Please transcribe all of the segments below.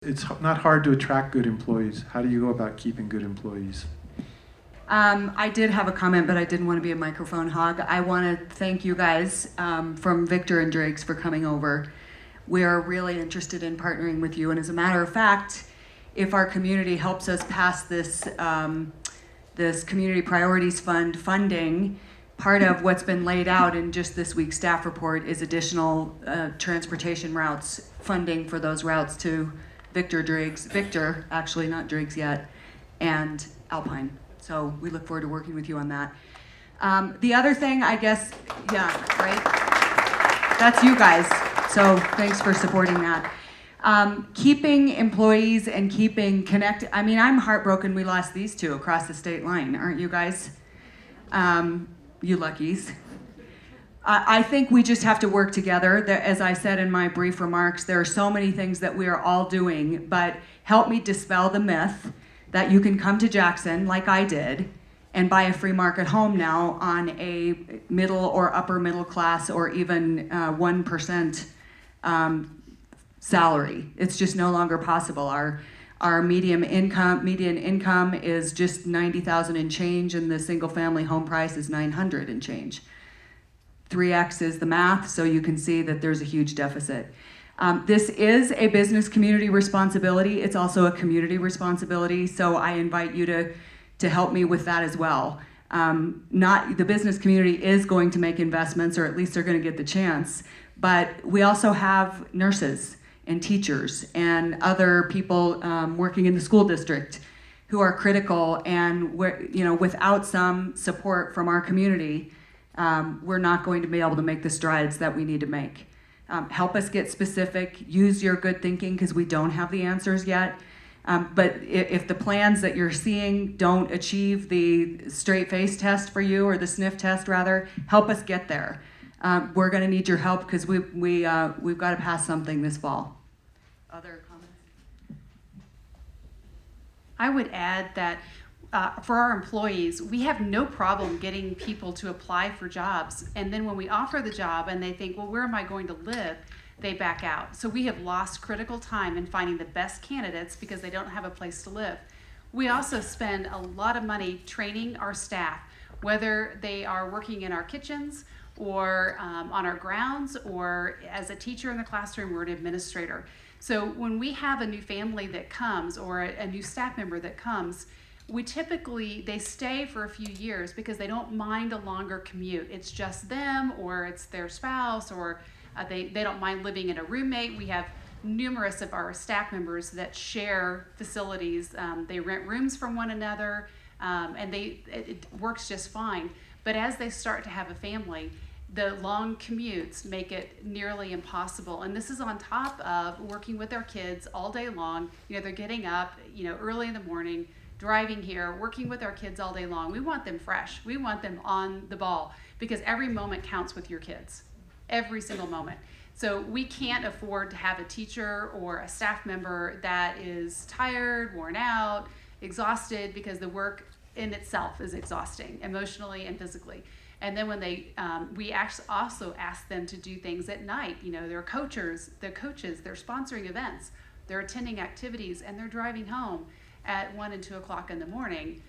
It's not hard to attract good employees. How do you go about keeping good employees? I did have a comment, but I didn't want to be a microphone hog. I want to thank you guys from Victor and Drake's for coming over. We are really interested in partnering with you, and as a matter of fact, if our community helps us pass this this Community Priorities Fund funding, part of what's been laid out in just this week's staff report is additional transportation routes, funding for those routes to Victor, actually not Driggs yet, and Alpine. So we look forward to working with you on that. The other thing, I guess, yeah, right? That's you guys. So thanks for supporting that. Keeping employees and keeping connected. I mean, I'm heartbroken we lost these two across the state line, aren't you guys? You luckies. I think we just have to work together. As I said in my brief remarks, there are so many things that we are all doing, but help me dispel the myth that you can come to Jackson, like I did, and buy a free market home now on a middle or upper middle class or even 1% salary. It's just no longer possible. Our median income is just $90,000 and change, and the single family home price is $900 and change. 3x is the math, so you can see that there's a huge deficit. This is a business community responsibility. It's also a community responsibility, so I invite you to help me with that as well. The business community is going to make investments, or at least they're going to get the chance, but we also have nurses and teachers and other people working in the school district who are critical, and without some support from our community, we're not going to be able to make the strides that we need to make. Help us get specific, use your good thinking, because we don't have the answers yet. But if the plans that you're seeing don't achieve the straight face test for you, or the sniff test rather, help us get there. We're gonna need your help, because we've got to pass something this fall. Other comments? I would add that for our employees, we have no problem getting people to apply for jobs. And then when we offer the job and they think, well, where am I going to live? They back out. So we have lost critical time in finding the best candidates because they don't have a place to live. We also spend a lot of money training our staff, whether they are working in our kitchens or on our grounds, or as a teacher in the classroom or an administrator. So when we have a new family that comes, or a new staff member that comes, they stay for a few years because they don't mind a longer commute. It's just them, or it's their spouse, or they don't mind living in a roommate. We have numerous of our staff members that share facilities. They rent rooms from one another, and it works just fine. But as they start to have a family, the long commutes make it nearly impossible. And this is on top of working with our kids all day long. They're getting up, early in the morning, driving here, working with our kids all day long. We want them fresh. We want them on the ball, because every moment counts with your kids, every single moment. So we can't afford to have a teacher or a staff member that is tired, worn out, exhausted, because the work in itself is exhausting, emotionally and physically. And then when we also ask them to do things at night. They're coaches, they're sponsoring events, they're attending activities, and they're driving home at 1 and 2 o'clock in the morning,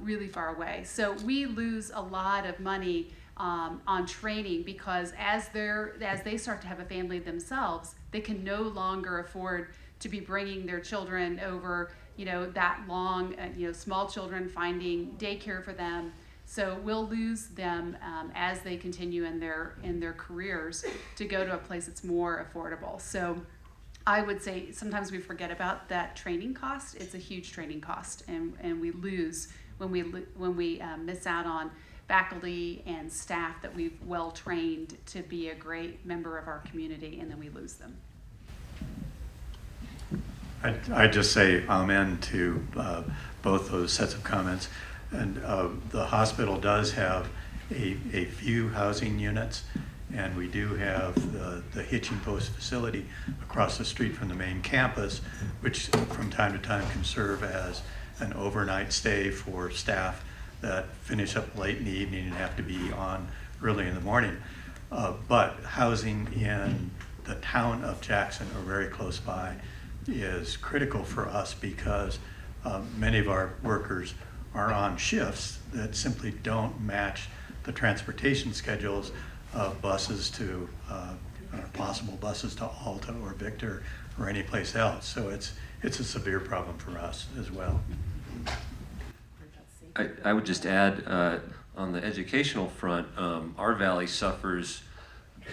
really far away. So we lose a lot of money on training, because as they start to have a family themselves, they can no longer afford to be bringing their children over, that long, small children, finding daycare for them. So we'll lose them as they continue in their careers to go to a place that's more affordable. So I would say sometimes we forget about that training cost. It's a huge training cost, and we lose when we miss out on faculty and staff that we've well trained to be a great member of our community, and then we lose them. I just say amen to both those sets of comments. And the hospital does have a few housing units, and we do have the Hitching Post facility across the street from the main campus, which from time to time can serve as an overnight stay for staff that finish up late in the evening and have to be on early in the morning. But housing in the town of Jackson or very close by is critical for us because many of our workers are on shifts that simply don't match the transportation schedules of buses to possible buses to Alta or Victor or any place else. So it's a severe problem for us as well. I would just add, on the educational front, our valley suffers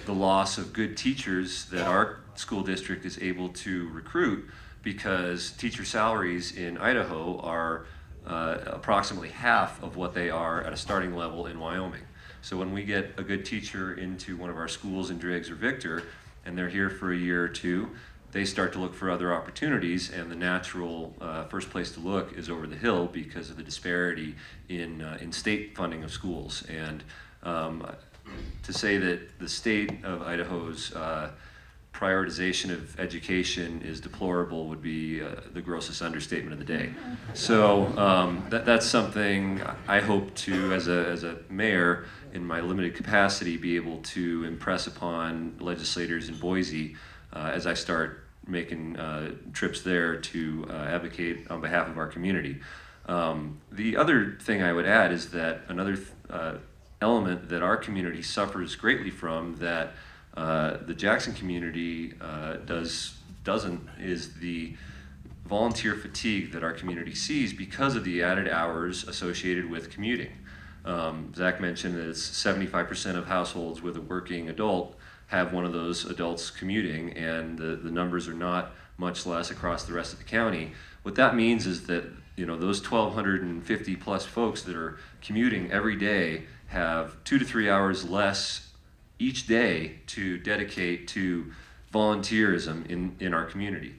the loss of good teachers that our school district is able to recruit because teacher salaries in Idaho are approximately half of what they are at a starting level in Wyoming. So when we get a good teacher into one of our schools in Driggs or Victor, and they're here for a year or two, they start to look for other opportunities, and the natural first place to look is over the hill because of the disparity in state funding of schools. And to say that the state of Idaho's prioritization of education is deplorable would be the grossest understatement of the day. So that's something I hope to, as a mayor, in my limited capacity, be able to impress upon legislators in Boise as I start making trips there to advocate on behalf of our community. The other thing I would add is that another element that our community suffers greatly from that the Jackson community doesn't is the volunteer fatigue that our community sees because of the added hours associated with commuting. Zach mentioned that it's 75% of households with a working adult have one of those adults commuting, and the numbers are not much less across the rest of the county. What that means is that those 1,250 plus folks that are commuting every day have 2 to 3 hours less each day to dedicate to volunteerism in our community.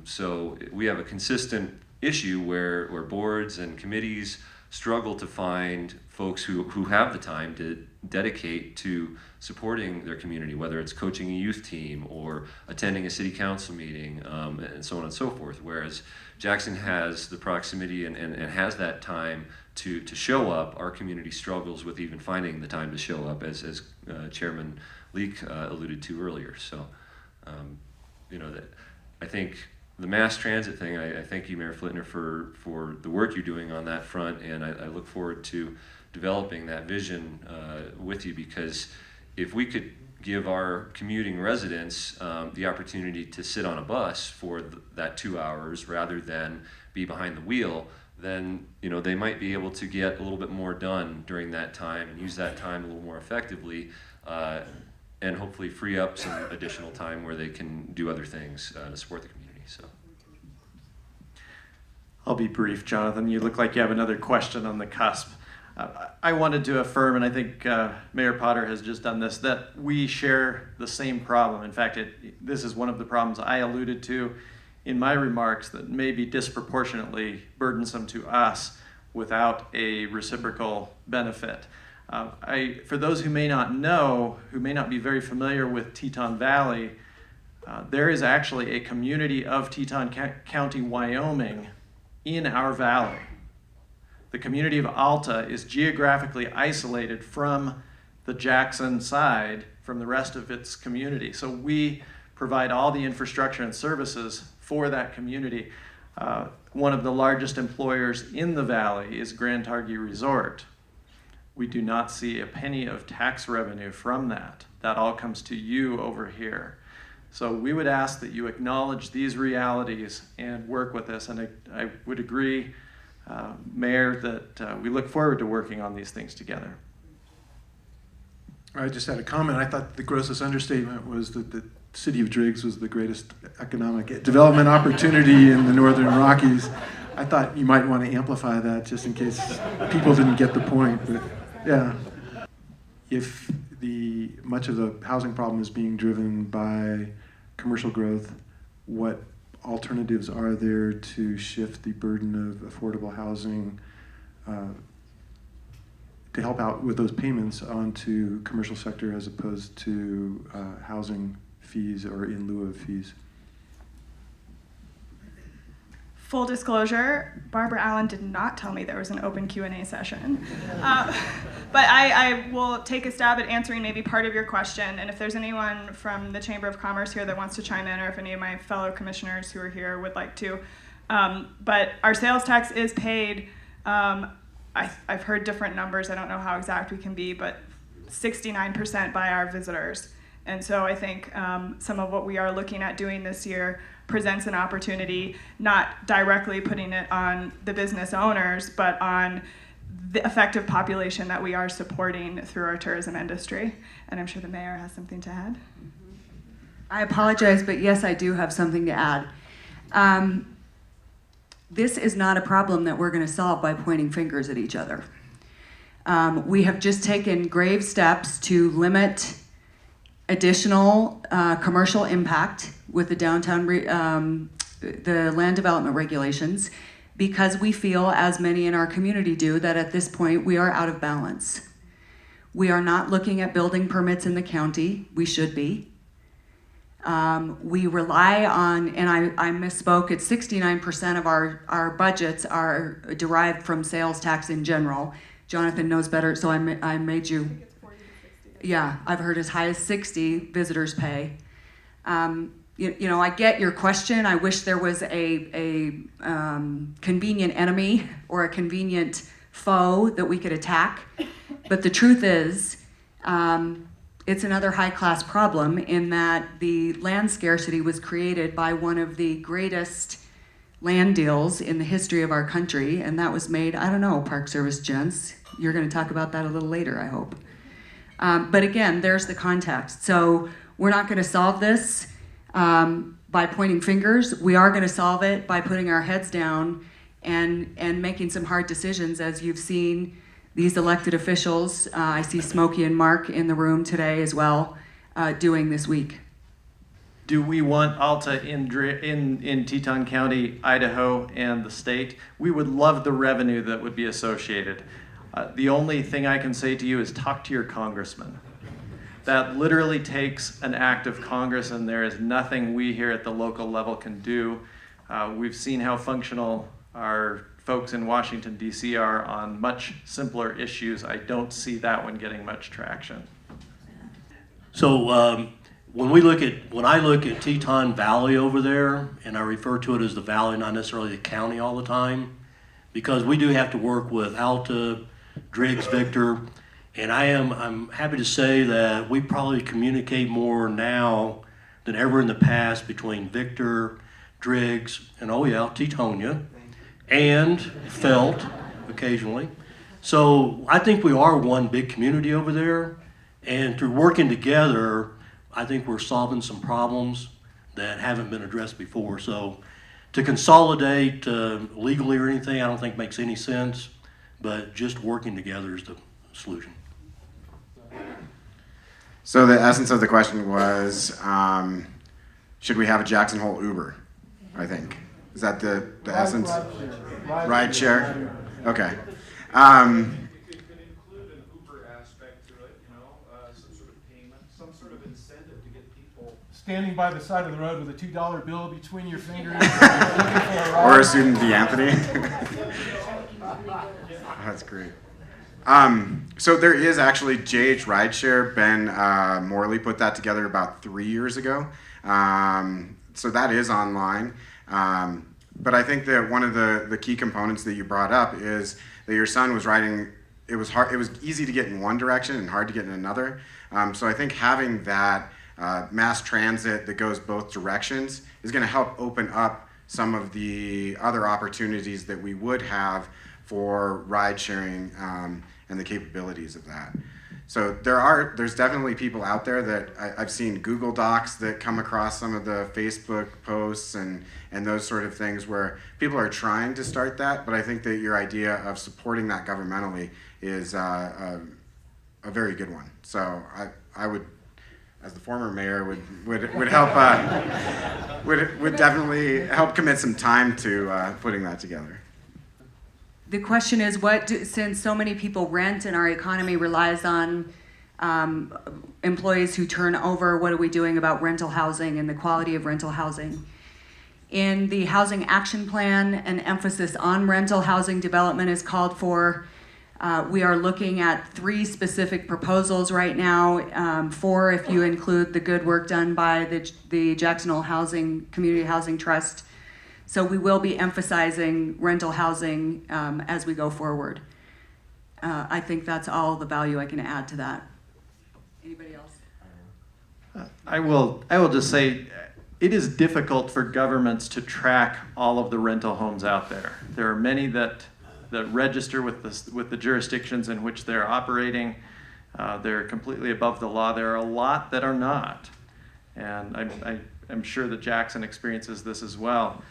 So we have a consistent issue where boards and committees struggle to find folks who have the time to dedicate to supporting their community, whether it's coaching a youth team or attending a city council meeting, and so on and so forth. Whereas Jackson has the proximity and has that time to show up, our community struggles with even finding the time to show up, as Chairman Leek alluded to earlier. So, that I think the mass transit thing, I thank you, Mayor Flitner, for the work you're doing on that front, and I look forward to developing that vision with you, because if we could give our commuting residents the opportunity to sit on a bus for that 2 hours rather than be behind the wheel, then they might be able to get a little bit more done during that time and use that time a little more effectively, and hopefully free up some additional time where they can do other things to support the community. So, I'll be brief, Jonathan. You look like you have another question on the cusp. I wanted to affirm, and I think Mayor Potter has just done this, that we share the same problem. In fact, this is one of the problems I alluded to in my remarks that may be disproportionately burdensome to us without a reciprocal benefit. For those who may not know, who may not be very familiar with Teton Valley, there is actually a community of Teton County, Wyoming in our valley. The community of Alta is geographically isolated from the Jackson side, from the rest of its community. So we provide all the infrastructure and services for that community. One of the largest employers in the valley is Grand Targhee Resort. We do not see a penny of tax revenue from that. That all comes to you over here. So we would ask that you acknowledge these realities and work with us. And I would agree, Mayor, that we look forward to working on these things together. I just had a comment. I thought the grossest understatement was that the city of Driggs was the greatest economic development opportunity in the Northern Rockies. I thought you might want to amplify that just in case people didn't get the point. But yeah, if much of the housing problem is being driven by commercial growth, what alternatives are there to shift the burden of affordable housing to help out with those payments onto commercial sector as opposed to housing fees or in lieu of fees? full disclosure, Barbara Allen did not tell me there was an open Q&A session. But I will take a stab at answering maybe part of your question. And if there's anyone from the Chamber of Commerce here that wants to chime in, or if any of my fellow commissioners who are here would like to. But our sales tax is paid, I've heard different numbers, I don't know how exact we can be, but 69% by our visitors. And so I think some of what we are looking at doing this year presents an opportunity, not directly putting it on the business owners, but on the effective population that we are supporting through our tourism industry. And I'm sure the mayor has something to add. I apologize, but yes, I do have something to add. This is not a problem that we're going to solve by pointing fingers at each other. We have just taken grave steps to limit additional commercial impact with the the land development regulations, because we feel, as many in our community do, that at this point we are out of balance. We are not looking at building permits in the county. We should be. We rely on, and I misspoke, it's 69% of our budgets are derived from sales tax in general. Jonathan knows better, so I made you. Yeah, I've heard as high as 60 visitors pay. You know, I get your question. I wish there was a convenient enemy or a convenient foe that we could attack. But the truth is, it's another high-class problem in that the land scarcity was created by one of the greatest land deals in the history of our country, and that was made, I don't know, Park Service gents. You're going to talk about that a little later, I hope. But again, there's the context. So we're not going to solve this by pointing fingers. We are going to solve it by putting our heads down and making some hard decisions, as you've seen these elected officials, I see Smokey and Mark in the room today as well, doing this week. Do we want Alta in Teton County, Idaho, and the state? We would love the revenue that would be associated. The only thing I can say to you is talk to your congressman. That literally takes an act of Congress, and there is nothing we here at the local level can do. We've seen how functional our folks in Washington, D.C. are on much simpler issues. I don't see that one getting much traction. So when I look at Teton Valley over there, and I refer to it as the valley, not necessarily the county all the time, because we do have to work with Alta, Driggs, Victor, and I'm happy to say that we probably communicate more now than ever in the past between Victor, Driggs, and Tetonia, and Felt occasionally. So I think we are one big community over there, and through working together, I think we're solving some problems that haven't been addressed before. So to consolidate legally or anything, I don't think makes any sense, but just working together is the solution. So the essence of the question was, should we have a Jackson Hole Uber, I think. Is that the essence? Ride share? Okay. It could include an Uber aspect to it, you know, some sort of payment, some sort of incentive to get people standing by the side of the road with a $2 bill between your fingers. Or a student D'Anthony. That's great. So there is actually JH Rideshare. Ben Morley put that together about 3 years ago. So that is online. But I think that one of the key components that you brought up is that your son was riding, it was easy to get in one direction and hard to get in another. So I think having that mass transit that goes both directions is going to help open up some of the other opportunities that we would have for ride sharing and the capabilities of that. So there's definitely people out there that I've seen Google Docs that come across some of the Facebook posts and those sort of things where people are trying to start that, but I think that your idea of supporting that governmentally is a very good one. So I would, as the former mayor, would help would definitely help commit some time to putting that together. The question is, since so many people rent and our economy relies on employees who turn over, what are we doing about rental housing and the quality of rental housing? In the housing action plan, an emphasis on rental housing development is called for. We are looking at 3 specific proposals right now, 4 if you include the good work done by the Jackson Hole Community Housing Trust. So we will be emphasizing rental housing as we go forward. I think that's all the value I can add to that. Anybody else? I will just say, it is difficult for governments to track all of the rental homes out there. There are many that register with the jurisdictions in which they're operating. They're completely above the law. There are a lot that are not. And I'm sure that Jackson experiences this as well.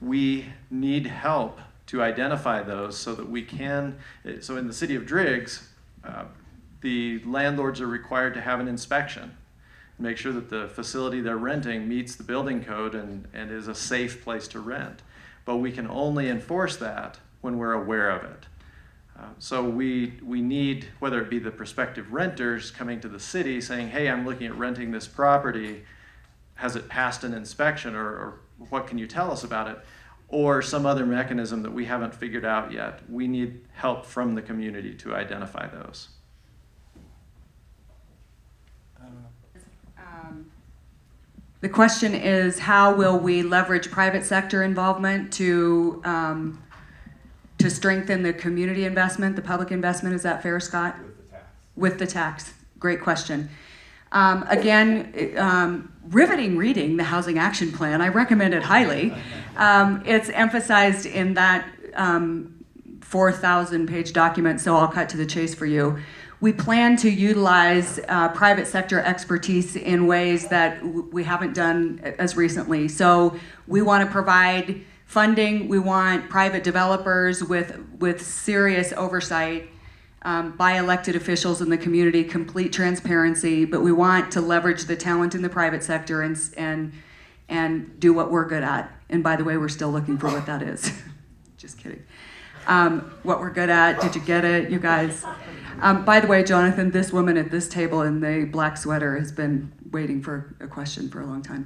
We need help to identify those so that we can, so in the city of Driggs, the landlords are required to have an inspection. Make sure that the facility they're renting meets the building code and is a safe place to rent. But we can only enforce that when we're aware of it. So we need, whether it be the prospective renters coming to the city saying, hey, I'm looking at renting this property, has it passed an inspection, or what can you tell us about it? Or some other mechanism that we haven't figured out yet. We need help from the community to identify those. The question is, how will we leverage private sector involvement to strengthen the community investment, the public investment? Is that fair, Scott? With the tax. With the tax. Great question. Again, riveting reading, the Housing Action Plan. I recommend it highly. It's emphasized in that 4,000-page document, so I'll cut to the chase for you. We plan to utilize private sector expertise in ways that we haven't done as recently. So we want to provide funding. We want private developers with serious oversight by elected officials in the community, complete transparency, but we want to leverage the talent in the private sector and do what we're good at. And by the way, we're still looking for what that is. Just kidding. What we're good at, did you get it, you guys? By the way, Jonathan, this woman at this table in the black sweater has been waiting for a question for a long time.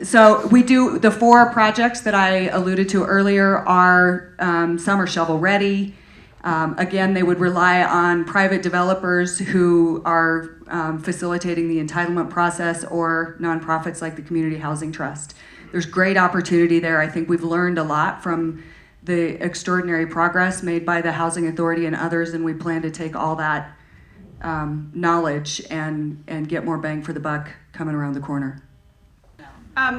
So we do, the 4 projects that I alluded to earlier are, some are shovel ready. Again, they would rely on private developers who are facilitating the entitlement process, or nonprofits like the Community Housing Trust. There's great opportunity there. I think we've learned a lot from the extraordinary progress made by the Housing Authority and others, and we plan to take all that knowledge and get more bang for the buck coming around the corner.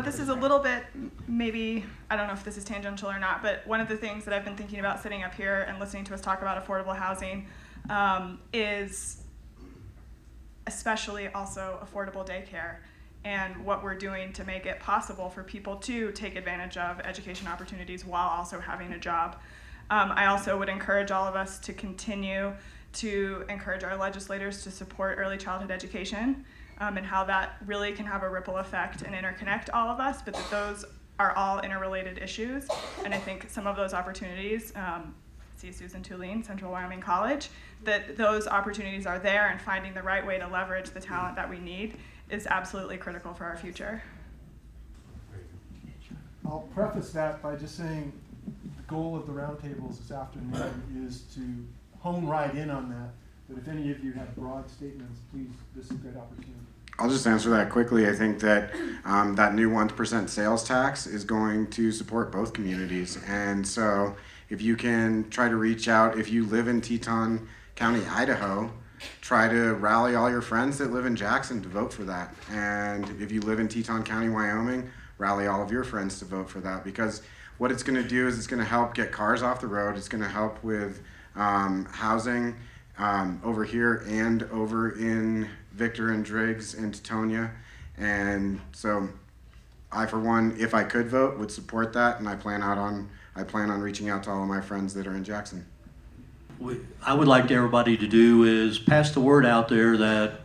This is a little bit, maybe, I don't know if this is tangential or not, but one of the things that I've been thinking about sitting up here and listening to us talk about affordable housing is especially also affordable daycare, and what we're doing to make it possible for people to take advantage of education opportunities while also having a job. I also would encourage all of us to continue to encourage our legislators to support early childhood education, and how that really can have a ripple effect and interconnect all of us, but that those are all interrelated issues. And I think some of ththose opportunities, see Susan Tulane, Central Wyoming College, that those opportunities are there, and finding the right way to leverage the talent that we need is absolutely critical for our future. I'll preface that by just saying the goal of the roundtables this afternoon is to hone right in on that. But if any of you have broad statements, please, this is a great opportunity. I'll just answer that quickly. I think that that new 1% sales tax is going to support both communities. And so if you can try to reach out, if you live in Teton County, Idaho, try to rally all your friends that live in Jackson to vote for that. And if you live in Teton County, Wyoming, rally all of your friends to vote for that. Because what it's going to do is it's going to help get cars off the road. It's going to help with housing over here and over in Victor and Driggs and Tetonia. And so I, for one, if I could vote, would support that, and I plan on reaching out to all of my friends that are in Jackson. I would like everybody to do is pass the word out there that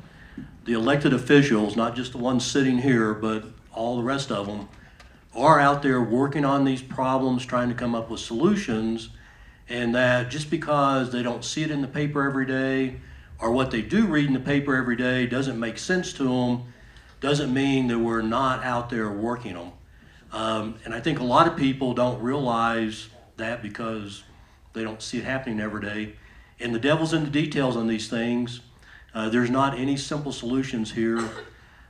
the elected officials, not just the ones sitting here, but all the rest of them, are out there working on these problems, trying to come up with solutions, and that just because they don't see it in the paper every day, or what they do read in the paper every day doesn't make sense to them, doesn't mean that we're not out there working them. And I think a lot of people don't realize that because they don't see it happening every day. And the devil's in the details on these things. There's not any simple solutions here.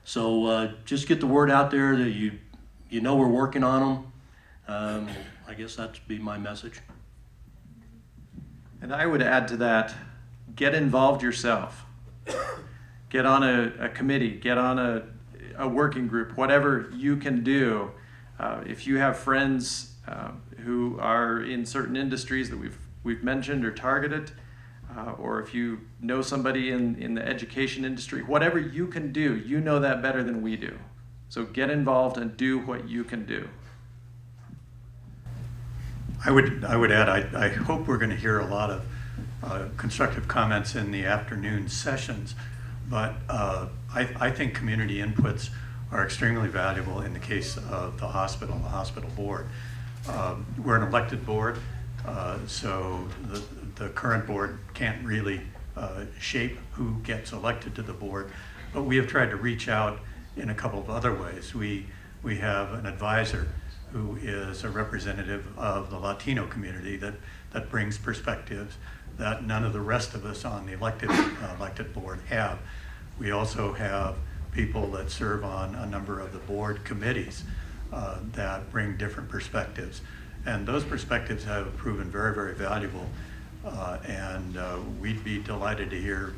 So just get the word out there that you know we're working on them. I guess that'd be my message. And I would add to that, get involved yourself. Get on a committee, get on a working group, whatever you can do. If you have friends who are in certain industries that we've mentioned or targeted, or if you know somebody in the education industry, whatever you can do, you know that better than we do. So get involved and do what you can do. I would add, I hope we're going to hear a lot of constructive comments in the afternoon sessions, but I think community inputs are extremely valuable in the case of the hospital board. We're an elected board, so the current board can't really shape who gets elected to the board, but we have tried to reach out in a couple of other ways. We have an advisor who is a representative of the Latino community that brings perspectives that none of the rest of us on the elected board have. We also have people that serve on a number of the board committees that bring different perspectives. And those perspectives have proven very, very valuable. And we'd be delighted to hear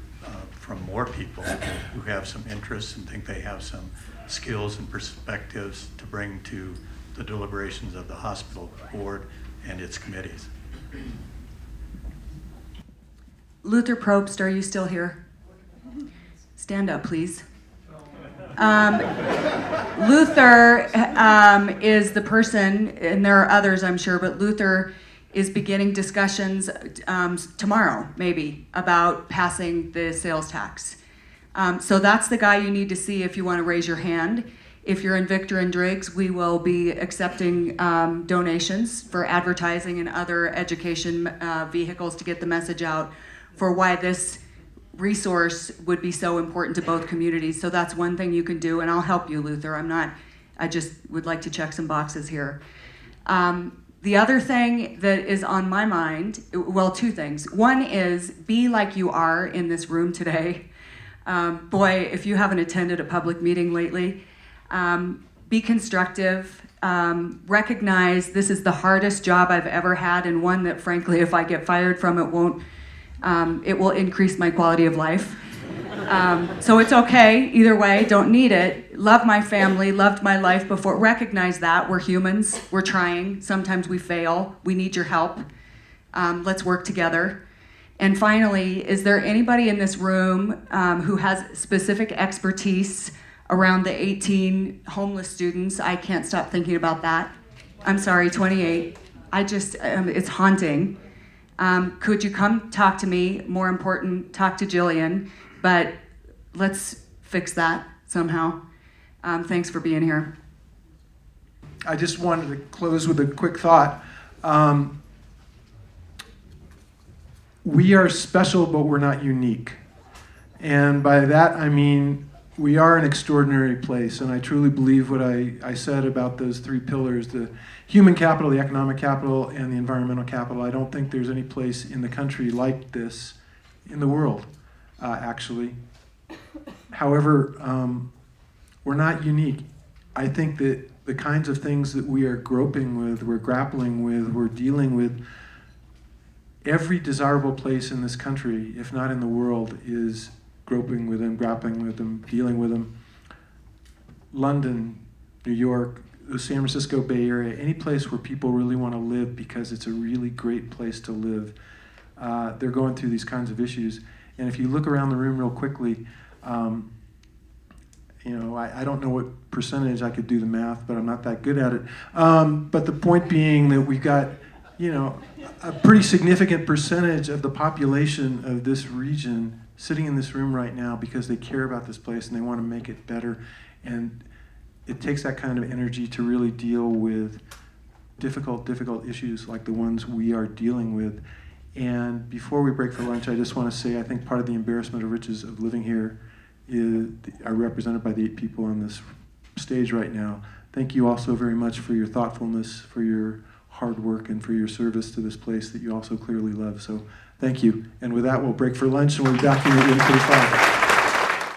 from more people who have some interests and think they have some skills and perspectives to bring to the deliberations of the hospital board and its committees. Luther Probst, are you still here? Stand up, please. Luther is the person, and there are others, I'm sure, but Luther is beginning discussions tomorrow, maybe, about passing the sales tax. So that's the guy you need to see if you want to raise your hand. If you're in Victor and Driggs, we will be accepting donations for advertising and other education vehicles to get the message out for why this resource would be so important to both communities. So that's one thing you can do, and I'll help you, Luther. I just would like to check some boxes here. The other thing that is on my mind, well, two things. One is be like you are in this room today. Boy, if you haven't attended a public meeting lately, be constructive. Recognize this is the hardest job I've ever had, and one that, frankly, if I get fired from it, it will increase my quality of life. So it's okay, either way, don't need it. Love my family, loved my life before. Recognize that, we're humans, we're trying. Sometimes we fail, we need your help. Let's work together. And finally, is there anybody in this room who has specific expertise around the 18 homeless students? I can't stop thinking about that. I'm sorry, 28. It's haunting. Could you come talk to me? More important, talk to Jillian, but let's fix that somehow. Thanks for being here. I just wanted to close with a quick thought. We are special, but we're not unique. And by that, I mean, we are an extraordinary place, and I truly believe what I said about those three pillars, the human capital, the economic capital, and the environmental capital. I don't think there's any place in the country like this in the world, actually. However, we're not unique. I think that the kinds of things that we are groping with, we're grappling with, we're dealing with, every desirable place in this country, if not in the world, is groping with them, grappling with them, dealing with them. London, New York, the San Francisco Bay Area, any place where people really want to live because it's a really great place to live. They're going through these kinds of issues. And if you look around the room real quickly, I don't know what percentage, I could do the math, but I'm not that good at it. But the point being that we've got, a pretty significant percentage of the population of this region sitting in this room right now because they care about this place and they want to make it better. And it takes that kind of energy to really deal with difficult issues like the ones we are dealing with. And before we break for lunch, I just want to say I think part of the embarrassment of riches of living here are represented by the 8 people on this stage right now, thank you also very much for your thoughtfulness, for your hard work, and for your service to this place that you also clearly love. So thank you. And with that, we'll break for lunch, and we'll be back in at 1:45.